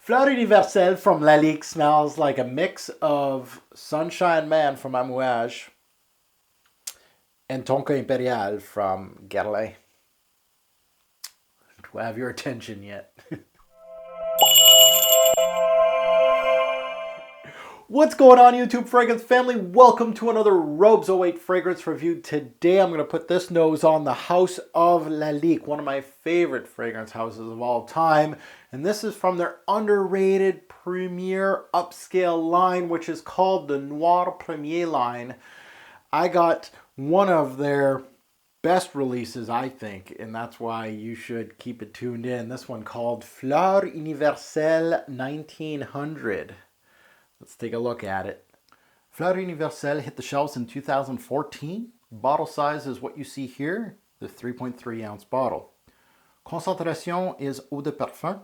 Fleur Universelle from Lalique smells like a mix of Sunshine Man from Amouage and Tonka Imperial from Guerlain. Do I have your attention yet? What's going on, YouTube fragrance family? Welcome to another Robes 08 fragrance review. Today I'm going to put this nose on the House of Lalique, one of my favorite fragrance houses of all time. And this is from their underrated premier upscale line, which is called the Noir Premier line. I got one of their best releases, I think, and that's why you should keep it tuned in. This one called Fleur Universelle 1900. Let's take a look at it. Fleur Universelle hit the shelves in 2014. Bottle size is what you see here, the 3.3 ounce bottle. Concentration is eau de parfum.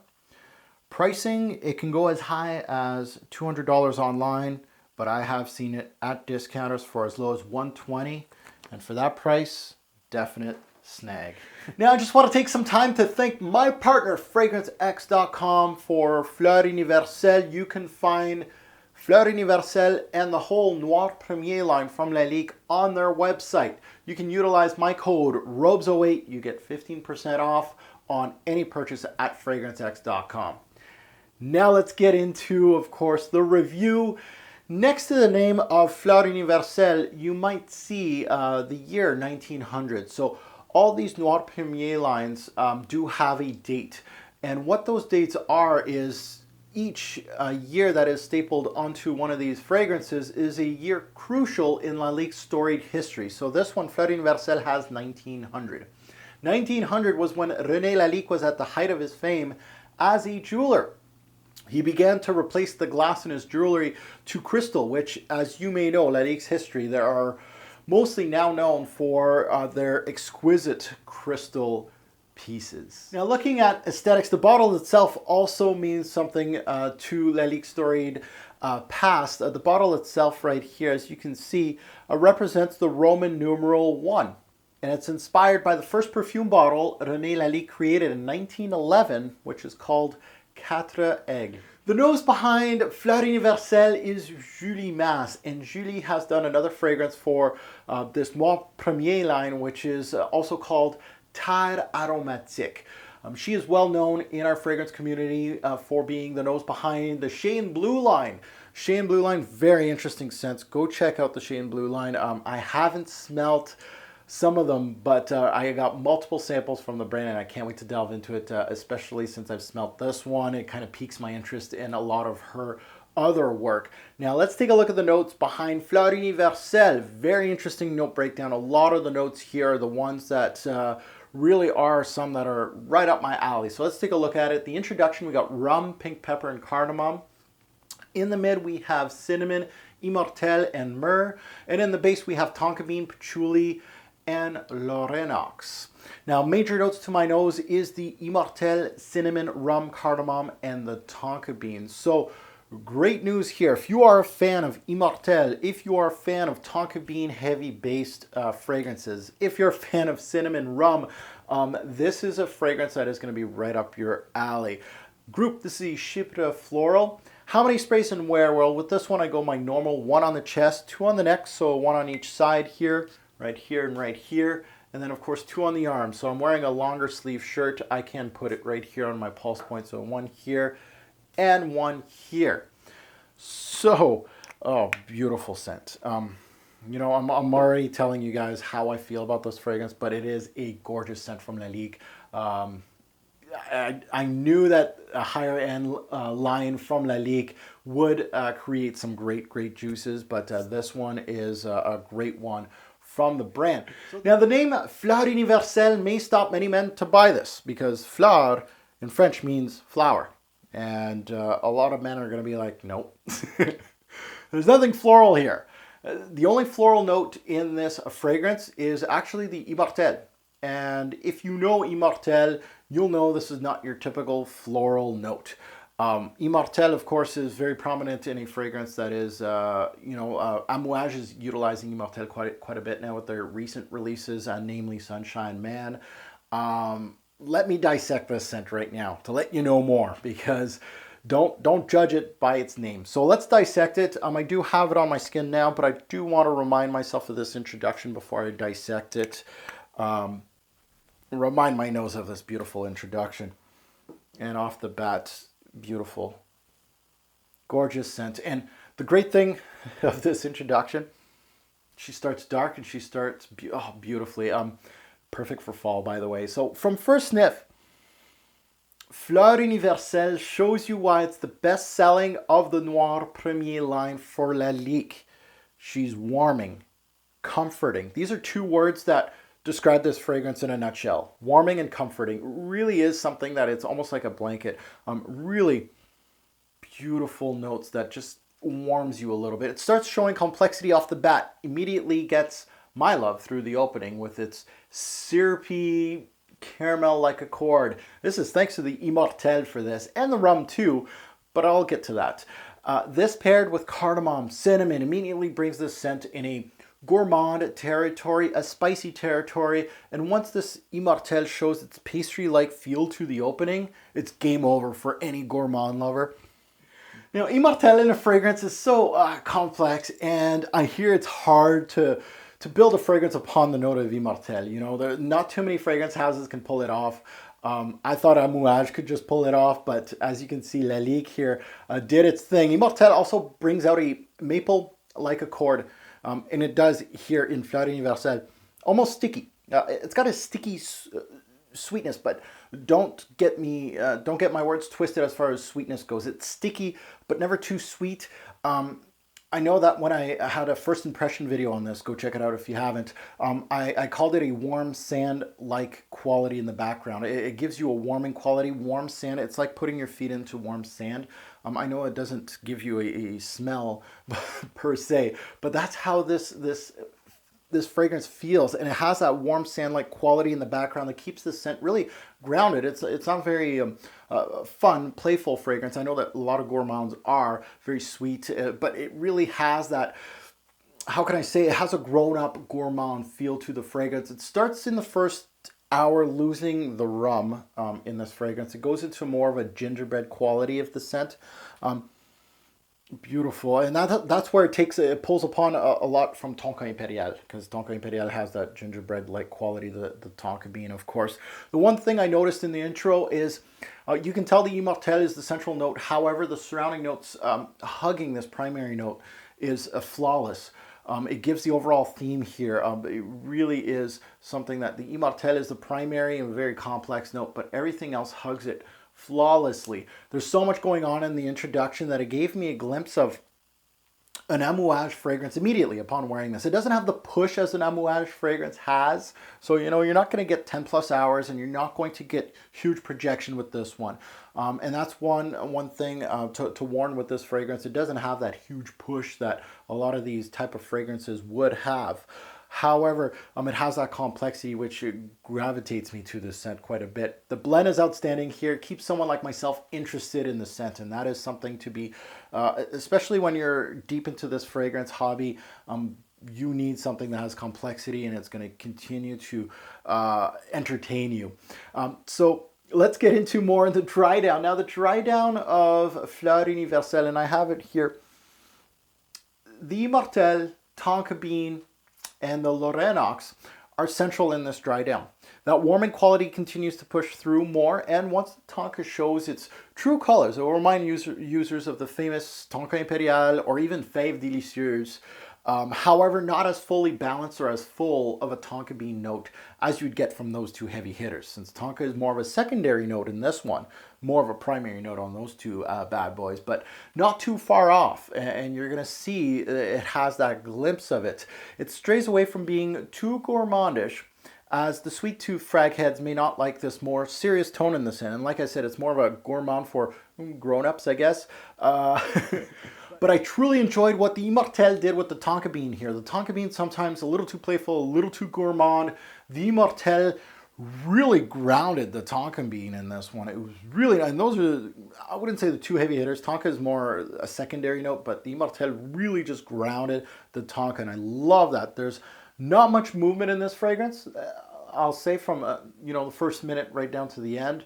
Pricing, it can go as high as $200 online, but I have seen it at discounters for as low as $120, and for that price, definite snag. Now I just want to take some time to thank my partner FragranceX.com for Fleur Universelle. You can find Fleur Universelle and the whole Noir Premier line from Lalique on their website. You can utilize my code ROBES08. You get 15% off on any purchase at FragranceX.com. Now let's get into, of course, the review. Next to the name of Fleur Universelle, you might see the year 1900. So all these Noir Premier lines do have a date. And what those dates are is each year that is stapled onto one of these fragrances is a year crucial in Lalique's storied history. So this one, Fleur Universelle, has 1900. 1900 was when René Lalique was at the height of his fame as a jeweler. He began to replace the glass in his jewelry to crystal, which, as you may know, Lalique's history, they are mostly now known for their exquisite crystal pieces. Now, looking at aesthetics, the bottle itself also means something to Lalique's storied past. The bottle itself right here, as you can see, represents the Roman numeral 1. And it's inspired by the first perfume bottle René Lalique created in 1911, which is called Quatre Aigles. The nose behind Fleur Universelle is Julie Masse, and Julie has done another fragrance for this Noir Premier line, which is also called Terre Aromatique. She is well known in our fragrance community for being the nose behind the Shane Blue line. Shane Blue line, very interesting scents. Go check out the Shane Blue line. I haven't smelt some of them, but I got multiple samples from the brand and I can't wait to delve into it, especially since I've smelt this one. It kind of piques my interest in a lot of her other work. Now let's take a look at the notes behind Fleur Universelle. Very interesting note breakdown. A lot of the notes here are the ones that really are some that are right up my alley. So let's take a look at it. The introduction, we got rum, pink pepper, and cardamom. In the mid, we have cinnamon, immortelle, and myrrh. And in the base, we have tonka bean, patchouli, and Lorenox. Now, major notes to my nose is the immortelle, cinnamon, rum, cardamom, and the tonka bean. So great news here. If you are a fan of immortelle, if you are a fan of tonka bean heavy based fragrances, if you're a fan of cinnamon rum, this is a fragrance that is going to be right up your alley. Group, this is Chypre Floral. How many sprays and where? Well, with this one, I go my normal, one on the chest, two on the neck, so one on each side here, right here and right here, and then of course two on the arm. So I'm wearing a longer sleeve shirt. I can put it right here on my pulse point. So one here and one here. So, oh, beautiful scent. You know, I'm already telling you guys how I feel about this fragrance, but it is a gorgeous scent from Lalique. I knew that a higher end line from Lalique would create some great juices, but this one is a great one from the brand. Now, the name Fleur Universelle may stop many men to buy this because fleur in French means flower. And a lot of men are going to be like, nope, there's nothing floral here. The only floral note in this fragrance is actually the immortelle. And if you know immortelle, you'll know this is not your typical floral note. Immortelle, of course, is very prominent in a fragrance that is, Amouage is utilizing Immortelle quite a bit now with their recent releases, namely Sunshine Man. Let me dissect this scent right now to let you know more, because Don't judge it by its name. So let's dissect it. I do have it on my skin now, but I do want to remind myself of this introduction before I dissect it. Remind my nose of this beautiful introduction. And off the bat, beautiful, gorgeous scent. And the great thing of this introduction, she starts dark and she starts beautifully. Perfect for fall, by the way. So from first sniff, Fleur Universelle shows you why it's the best selling of the Noir Premier line for Lalique. She's warming, comforting. These are two words that describe this fragrance in a nutshell. Warming and comforting. It really is something that it's almost like a blanket. Really beautiful notes that just warms you a little bit. It starts showing complexity off the bat. Immediately gets my love through the opening with its syrupy caramel-like accord. This is thanks to the Immortelle for this, and the rum too, but I'll get to that. This paired with cardamom, cinnamon, immediately brings this scent in a gourmand territory, a spicy territory, and once this Immortelle shows its pastry-like feel to the opening, it's game over for any gourmand lover. You know, Immortelle in a fragrance is so complex, and I hear it's hard to build a fragrance upon the note of Immortelle. You know, there not too many fragrance houses can pull it off. I thought Amouage could just pull it off, but as you can see, Lalique here did its thing. Immortelle also brings out a maple-like accord, and it does here in Fleur Universelle. Almost sticky. It's got a sticky sweetness, but don't get my words twisted as far as sweetness goes. It's sticky, but never too sweet. I know that when I had a first impression video on this, go check it out if you haven't, I called it a warm sand-like quality in the background. It gives you a warming quality, warm sand. It's like putting your feet into warm sand. I know it doesn't give you a smell per se, but that's how this fragrance feels, and it has that warm sand-like quality in the background that keeps the scent really grounded. It's not very fun, playful fragrance. I know that a lot of gourmands are very sweet, but it really has that, how can I say, it has a grown-up gourmand feel to the fragrance. It starts in the first hour losing the rum in this fragrance. It goes into more of a gingerbread quality of the scent. Beautiful, and that's where it pulls upon a lot from Tonka Imperial, because Tonka Imperial has that gingerbread-like quality, the tonka bean, of course. The one thing I noticed in the intro is you can tell the Immortelle is the central note. However, the surrounding notes hugging this primary note is flawless. It gives the overall theme here. It really is something that the Immortelle is the primary and very complex note, but everything else hugs it flawlessly. There's so much going on in the introduction that it gave me a glimpse of an Amouage fragrance immediately upon wearing this. It doesn't have the push as an Amouage fragrance has, so you know you're not going to get 10 plus hours, and you're not going to get huge projection with this one. And that's one thing to warn with this fragrance. It doesn't have that huge push that a lot of these type of fragrances would have. However, it has that complexity which gravitates me to this scent quite a bit. The blend is outstanding here. It keeps someone like myself interested in the scent, and that is something to be, especially when you're deep into this fragrance hobby, you need something that has complexity, and it's going to continue to entertain you. So let's get into more in the dry down. Now, the dry down of Fleur Universelle, and I have it here. The Immortelle, Tonka Bean, and the Lorenox are central in this dry down. That warming quality continues to push through more, and once the Tonka shows its true colors, it will remind users of the famous Tonka Imperial or even Fève Délicieuse. However, not as fully balanced or as full of a Tonka bean note as you'd get from those two heavy hitters, since Tonka is more of a secondary note in this one, more of a primary note on those two bad boys, but not too far off, and you're going to see it has that glimpse of it. It strays away from being too gourmandish, as the sweet tooth frag heads may not like this more serious tone in the scent, and like I said, it's more of a gourmand for grown-ups, I guess. But I truly enjoyed what the Immortelle did with the Tonka bean here. The Tonka bean sometimes a little too playful, a little too gourmand. The Immortelle really grounded the Tonka bean in this one. It was really, and those are, I wouldn't say the two heavy hitters. Tonka is more a secondary note, but the Immortelle really just grounded the Tonka, and I love that. There's not much movement in this fragrance. I'll say from the first minute right down to the end.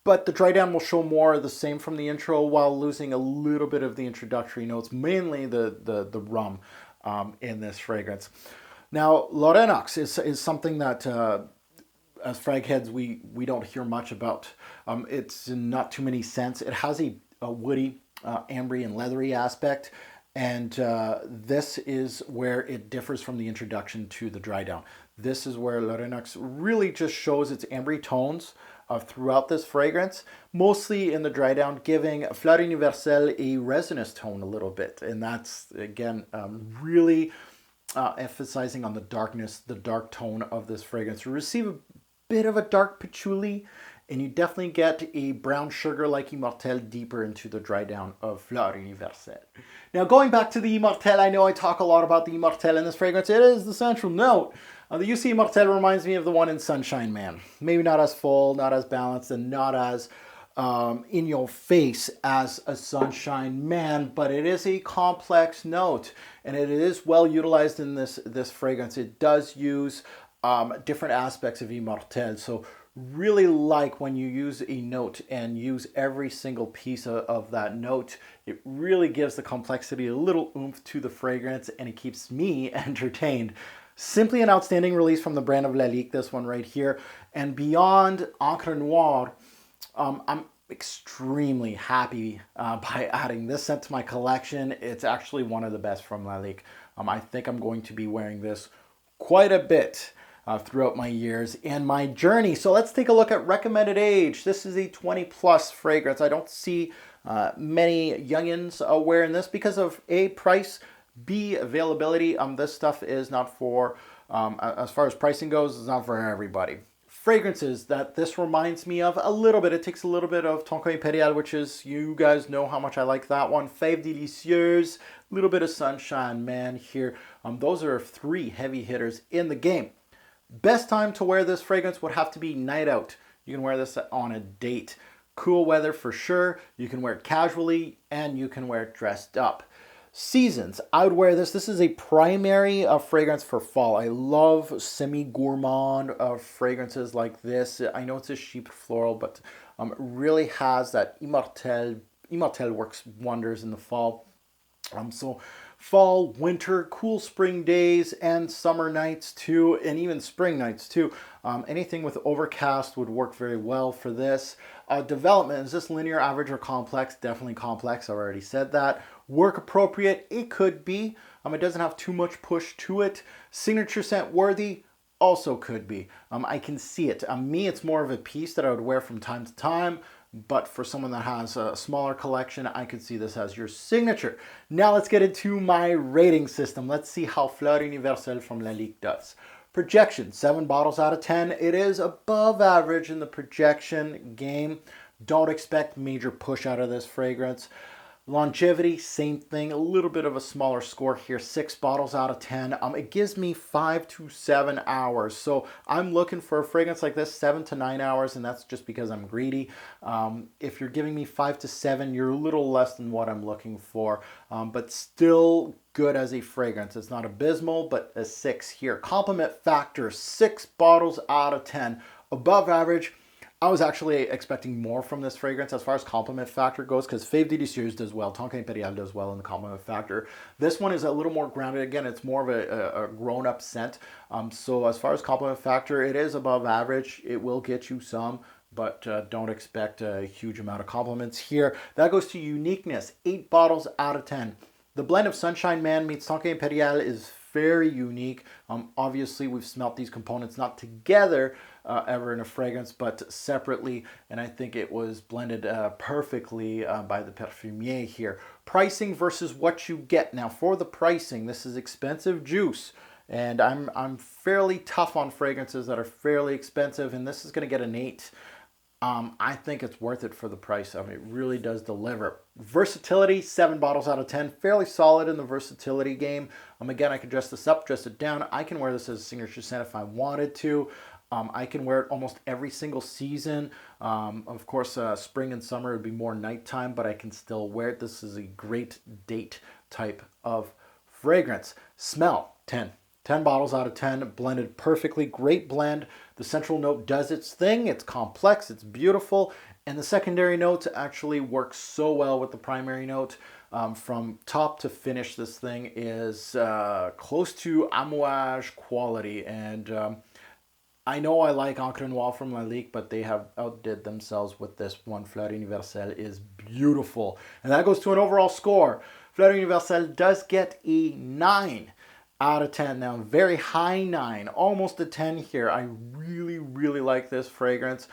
but the dry down will show more of the same from the intro while losing a little bit of the introductory notes, mainly the rum in this fragrance. Now, Lorenox is something that as frag heads we don't hear much about. It's not too many scents. It has a woody, ambery, and leathery aspect. And this is where it differs from the introduction to the dry down. This is where Lorenox really just shows its ambery tones throughout this fragrance, mostly in the dry down, giving Fleur Universelle a resinous tone a little bit. And that's, again, really emphasizing on the darkness, the dark tone of this fragrance. You receive a bit of a dark patchouli, and you definitely get a brown sugar like Immortelle deeper into the dry down of Fleur Universelle. Now, going back to the Immortelle, I know I talk a lot about the Immortelle in this fragrance. It is the central note. The UC Immortelle reminds me of the one in Sunshine Man. Maybe not as full, not as balanced, and not as in your face as a Sunshine Man, but it is a complex note, and it is well utilized in this fragrance. It does use different aspects of Immortelle, so really like when you use a note and use every single piece of that note. It really gives the complexity a little oomph to the fragrance, and it keeps me entertained. Simply an outstanding release from the brand of Lalique, this one right here. And beyond Encre Noire, I'm extremely happy by adding this scent to my collection. It's actually one of the best from Lalique. I think I'm going to be wearing this quite a bit throughout my years and my journey. So let's take a look at recommended age. This is a 20 plus fragrance. I don't see many youngins wearing this because of A, price, B, availability. This stuff is not for, as far as pricing goes, it's not for everybody. Fragrances that this reminds me of a little bit. It takes a little bit of Tonka Imperial, which is, you guys know how much I like that one. Fève Délicieuse, a little bit of Sunshine Man here. Those are 3 heavy hitters in the game. Best time to wear this fragrance would have to be night out. You can wear this on a date. Cool weather for sure. You can wear it casually, and you can wear it dressed up. Seasons, I would wear this. This is a primary fragrance for fall. I love semi-gourmand fragrances like this. I know it's a cheap floral, but it really has that Immortelle. Immortelle works wonders in the fall. So fall, winter, cool spring days, and summer nights too, and even spring nights too. Anything with overcast would work very well for this. Development, is this linear, average, or complex? Definitely complex, I've already said that. Work appropriate, it could be. It doesn't have too much push to it. Signature scent worthy, also could be. I can see it. Me, it's more of a piece that I would wear from time to time, but for someone that has a smaller collection, I could see this as your signature. Now let's get into my rating system. Let's see how Fleur Universelle from Lalique does. Projection, 7 bottles out of 10. It is above average in the projection game. Don't expect major push out of this fragrance. Longevity, same thing, a little bit of a smaller score here, 6 bottles out of 10. It gives me 5 to 7 hours. So I'm looking for a fragrance like this, 7 to 9 hours, and that's just because I'm greedy. If you're giving me 5 to 7, you're a little less than what I'm looking for, but still good as a fragrance. It's not abysmal, but a 6 here. Compliment factor, 6 bottles out of 10. Above average. I was actually expecting more from this fragrance as far as compliment factor goes, because Fève Délicieuse does well, Tonka Imperial does well in the compliment factor. This one is a little more grounded. Again, it's more of a grown-up scent. So as far as compliment factor, it is above average. It will get you some, but don't expect a huge amount of compliments here. That goes to uniqueness, 8 bottles out of 10. The blend of Sunshine Man meets Tonka Imperial is very unique. Obviously, we've smelt these components not together ever in a fragrance, but separately, and I think it was blended perfectly by the perfumier here. Pricing versus what you get. Now, for the pricing, this is expensive juice, and I'm fairly tough on fragrances that are fairly expensive, and this is going to get an 8. I think it's worth it for the price. It really does deliver. Versatility, 7 bottles out of 10. Fairly solid in the versatility game. Again, I could dress this up, dress it down. I can wear this as a signature scent if I wanted to. I can wear it almost every single season. Of course, spring and summer would be more nighttime, but I can still wear it. This is a great date type of fragrance. Smell, 10. 10 bottles out of 10, blended perfectly. Great blend. The central note does its thing. It's complex. It's beautiful. And the secondary notes actually work so well with the primary note. From top to finish, this thing is close to amouage quality. And I know I like Encre Noire from Lalique, but they have outdid themselves with this one. Fleur Universelle is beautiful. And that goes to an overall score. Fleur Universelle does get a 9 out of 10. Now, very high 9, almost a 10 here. I really, really like this fragrance.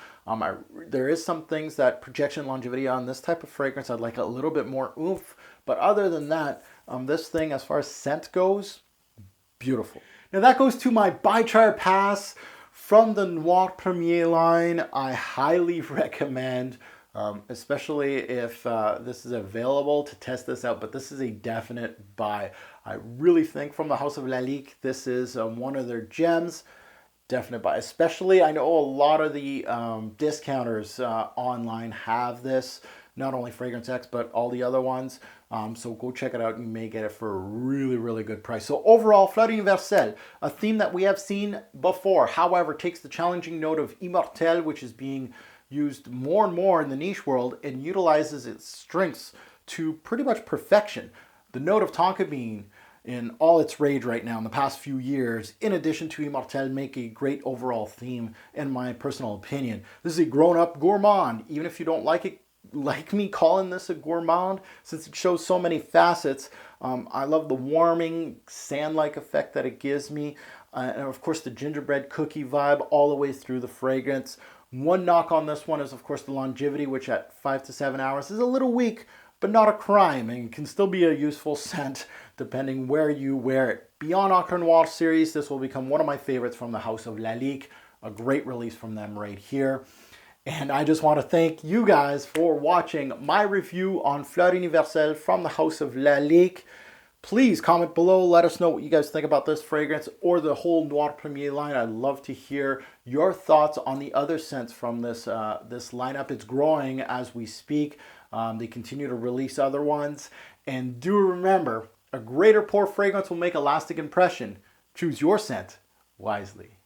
There is some things that projection longevity on this type of fragrance, I'd like a little bit more oomph. But other than that, this thing, as far as scent goes, beautiful. Now that goes to my Buy, Try, or Pass from the Noir Premier line. I highly recommend, especially if this is available, to test this out. But this is a definite buy. I really think from the House of Lalique, this is one of their gems. Definite buy. Especially, I know a lot of the discounters online have this. Not only Fragrance X, but all the other ones. So go check it out. You may get it for a really, really good price. So overall, Fleur Universelle, a theme that we have seen before. However, takes the challenging note of Immortelle, which is being used more and more in the niche world, and utilizes its strengths to pretty much perfection. The note of tonka bean, in all its rage right now in the past few years, in addition to Immortelle, make a great overall theme, in my personal opinion. This is a grown-up gourmand. Even if you don't like it, like me calling this a gourmand, since it shows so many facets. I love the warming, sand-like effect that it gives me. And of course, the gingerbread cookie vibe all the way through the fragrance. One knock on this one is, of course, the longevity, which at 5 to 7 hours is a little weak, but not a crime, and can still be a useful scent depending where you wear it. Beyond Encre Noire series, this will become one of my favorites from the House of Lalique. A great release from them right here. And I just want to thank you guys for watching my review on Fleur Universelle from the House of Lalique. Please comment below. Let us know what you guys think about this fragrance or the whole Noir Premier line. I'd love to hear your thoughts on the other scents from this lineup. It's growing as we speak. They continue to release other ones. And do remember, a greater pour fragrance will make a lasting impression. Choose your scent wisely.